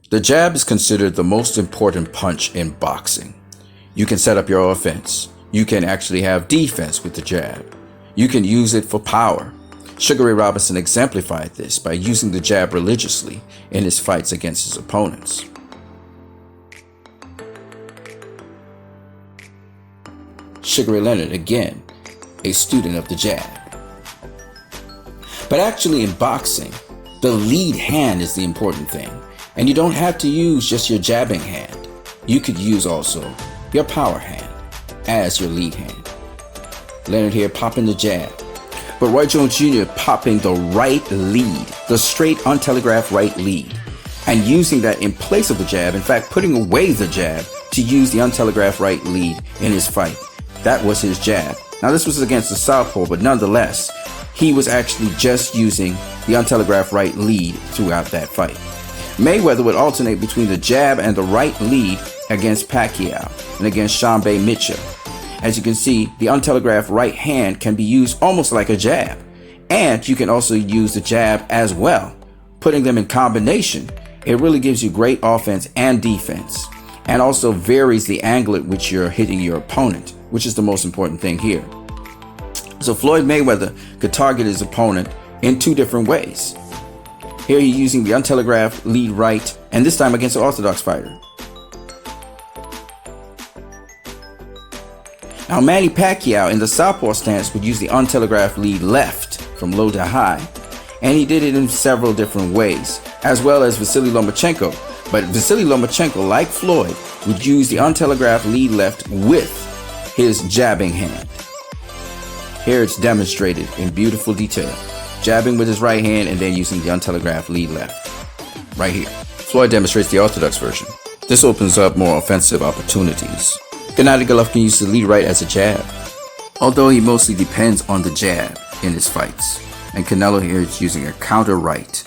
The jab is considered the most important punch in boxing. You can set up your offense. You can actually have defense with the jab. You can use it for power. Sugar Ray Robinson exemplified this by using the jab religiously in his fights against his opponents. Sugar Ray Leonard, again, a student of the jab. But actually in boxing, the lead hand is the important thing. And you don't have to use just your jabbing hand. You could use also your power hand as your lead hand. Leonard here popping the jab, but Roy Jones Jr. popping the right lead, the straight untelegraphed right lead, and using that in place of the jab, in fact putting away the jab to use the untelegraphed right lead in his fight. That was his jab. Now this was against the southpaw, but nonetheless, he was actually just using the untelegraphed right lead throughout that fight. Mayweather would alternate between the jab and the right lead against Pacquiao and against Sean Bay Mitchell. As you can see, the untelegraphed right hand can be used almost like a jab. And you can also use the jab as well. Putting them in combination, it really gives you great offense and defense. And also varies the angle at which you're hitting your opponent, which is the most important thing here. So Floyd Mayweather could target his opponent in two different ways. Here he's using the untelegraphed lead right, and this time against an orthodox fighter. Now Manny Pacquiao in the southpaw stance would use the untelegraphed lead left from low to high, and he did it in several different ways, as well as Vasily Lomachenko. But Vasily Lomachenko, like Floyd, would use the untelegraphed lead left with his jabbing hand. Here it's demonstrated in beautiful detail. Jabbing with his right hand and then using the untelegraphed lead left. Right here. Floyd demonstrates the orthodox version. This opens up more offensive opportunities. Gennady Golovkin used the lead right as a jab, although he mostly depends on the jab in his fights. And Canelo here is using a counter right